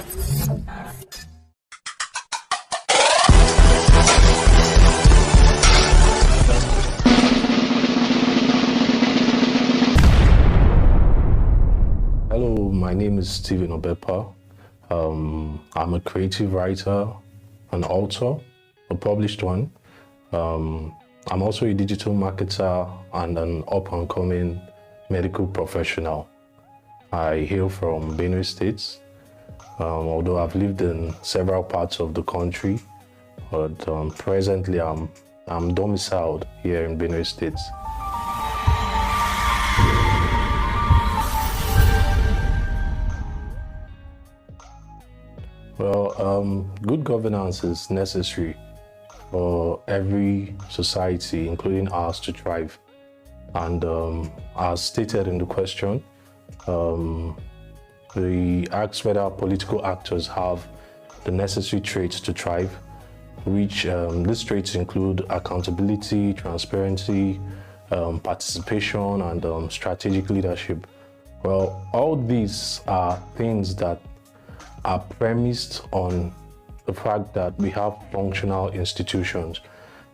Hello, my name is Stephen Obepa. I'm a creative writer, an author, a published one. I'm also a digital marketer and an up-and-coming medical professional. I hail from Benue State, although I've lived in several parts of the country, but presently I'm domiciled here in Benue State. Well, good governance is necessary for every society, including ours, to thrive. And as stated in the question, we asked whether political actors have the necessary traits to thrive, which these traits include accountability, transparency, participation, and strategic leadership. Well, all these are things that are premised on the fact that we have functional institutions.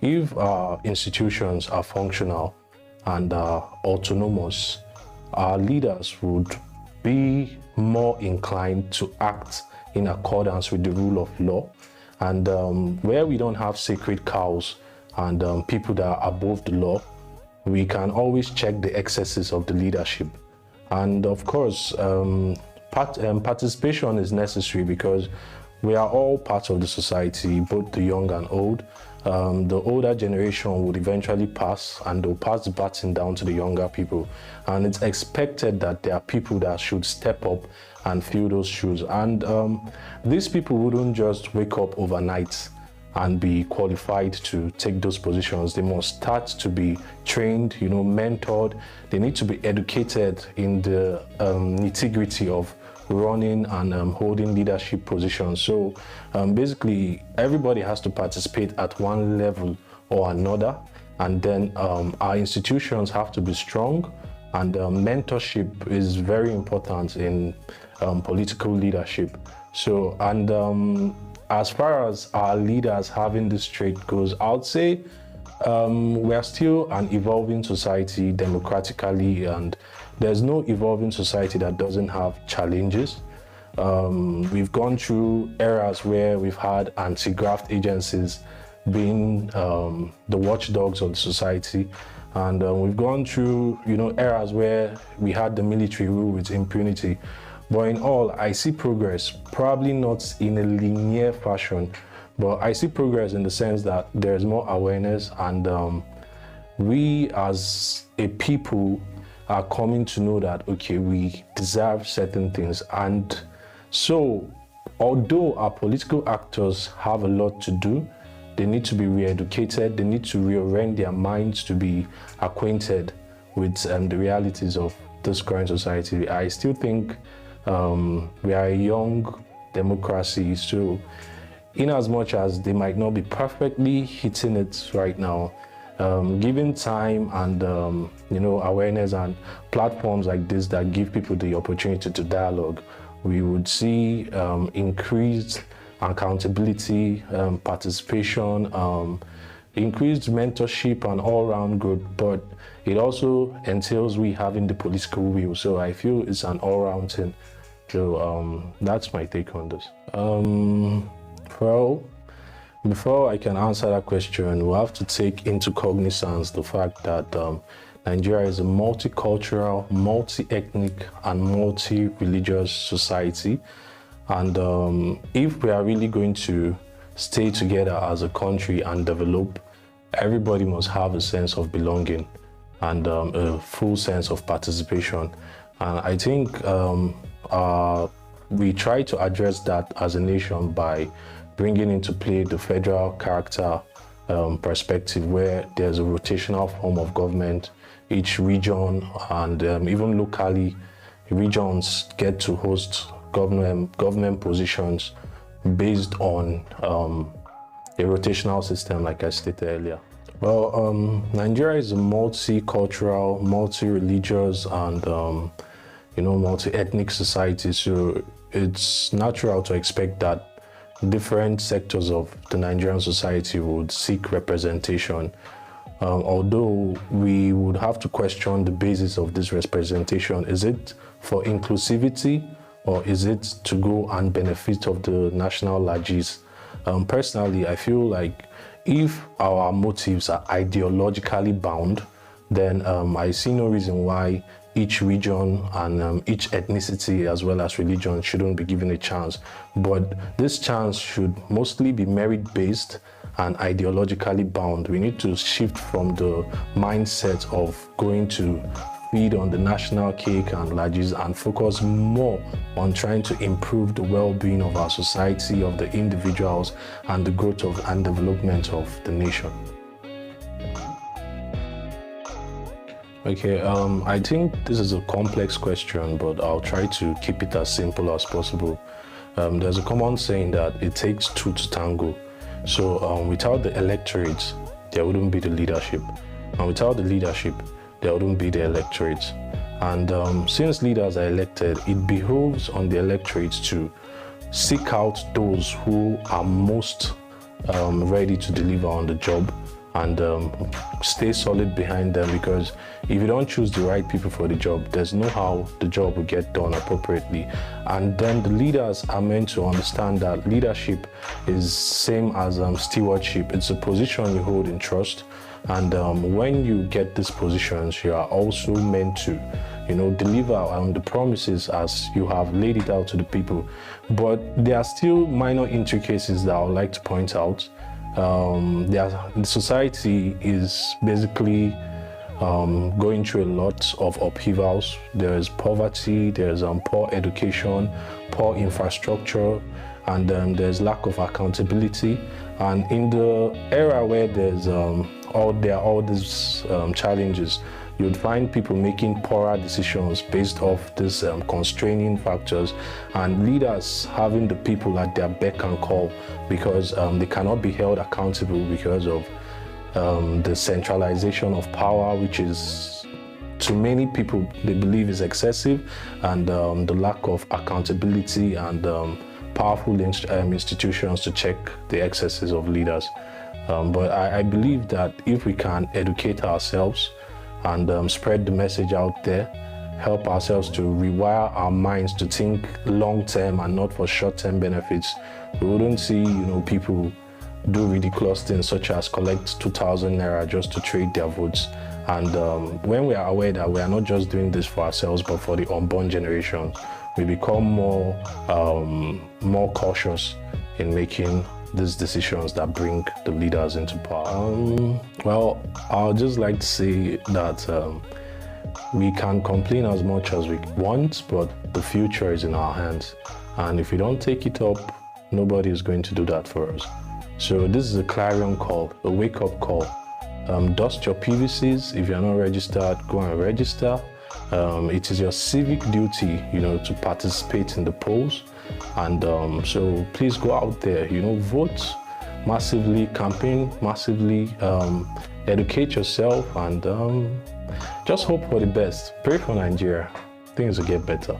If our institutions are functional and autonomous, our leaders would be more inclined to act in accordance with the rule of law. And where we don't have sacred cows and people that are above the law, we can always check the excesses of the leadership. And of course, participation is necessary because we are all part of the society, both the young and old. The older generation would eventually pass, and they'll pass the baton down to the younger people. And it's expected that there are people that should step up and fill those shoes. And these people wouldn't just wake up overnight and be qualified to take those positions. They must start to be trained, mentored. They need to be educated in the nitty-gritty of running and holding leadership positions. So basically, everybody has to participate at one level or another. And then our institutions have to be strong, and mentorship is very important in political leadership. So, and as far as our leaders having this trait goes, I would say we are still an evolving society democratically, and there's no evolving society that doesn't have challenges. We've gone through eras where we've had anti-graft agencies being the watchdogs of the society, and we've gone through eras where we had the military rule with impunity. But in all, I see progress, probably not in a linear fashion, but I see progress in the sense that there's more awareness, and we as a people are coming to know that, okay, we deserve certain things. And so, although our political actors have a lot to do, they need to be re-educated, they need to reorient their minds to be acquainted with the realities of this current society. I still think we are a young democracy, so in as much as they might not be perfectly hitting it right now, given time and awareness and platforms like this that give people the opportunity to dialogue, we would see increased accountability, participation, increased mentorship, and all-round growth. But it also entails we having the political will. So I feel it's an all-round thing. So that's my take on this. Well, before I can answer that question, we have to take into cognizance the fact that Nigeria is a multicultural, multi-ethnic, and multi-religious society. And if we are really going to stay together as a country and develop, everybody must have a sense of belonging and a full sense of participation. And I think we try to address that as a nation by bringing into play the federal character perspective, where there's a rotational form of government. Each region and even locally, regions get to host government positions based on a rotational system, like I stated earlier. Well, Nigeria is a multicultural, multi-religious, and multi-ethnic society. So it's natural to expect that different sectors of the Nigerian society would seek representation. Although we would have to question the basis of this representation. Is it for inclusivity, or is it to go and benefit of the national largesse? Personally, I feel like if our motives are ideologically bound, then I see no reason why each region and each ethnicity as well as religion shouldn't be given a chance. But this chance should mostly be merit-based and ideologically bound. We need to shift from the mindset of going to feed on the national cake and largesse and focus more on trying to improve the well-being of our society, of the individuals, and the growth of and development of the nation. Okay, I think this is a complex question, but I'll try to keep it as simple as possible. There's a common saying that it takes two to tango. So without the electorate, there wouldn't be the leadership. And without the leadership, there wouldn't be the electorate. And since leaders are elected, it behoves on the electorate to seek out those who are most ready to deliver on the job, and stay solid behind them, because if you don't choose the right people for the job, there's no how the job will get done appropriately. And then the leaders are meant to understand that leadership is same as stewardship. It's a position you hold in trust, and when you get these positions, you are also meant to, deliver on the promises as you have laid it out to the people. But there are still minor intricacies that I would like to point out. The society is basically going through a lot of upheavals. There is poverty, there's poor education, poor infrastructure, and there's lack of accountability. And in the era where there are all these challenges, you'd find people making poorer decisions based off these constraining factors, and leaders having the people at their beck and call, because they cannot be held accountable because of the centralization of power, which is, to many people, they believe is excessive, and the lack of accountability and powerful institutions to check the excesses of leaders. But I believe that if we can educate ourselves and spread the message out there, help ourselves to rewire our minds to think long-term and not for short-term benefits, we wouldn't see, people do ridiculous things such as collect 2,000 naira just to trade their votes. And when we are aware that we are not just doing this for ourselves, but for the unborn generation, we become more cautious in making these decisions that bring the leaders into power. Well, I'll just like to say that we can complain as much as we want, but the future is in our hands. And if we don't take it up, nobody is going to do that for us. So this is a clarion call, a wake-up call. Dust your PVCs. If you're not registered, go and register. It is your civic duty, to participate in the polls. And so please go out there, vote massively, campaign massively, educate yourself, and just hope for the best. Pray for Nigeria. Things will get better.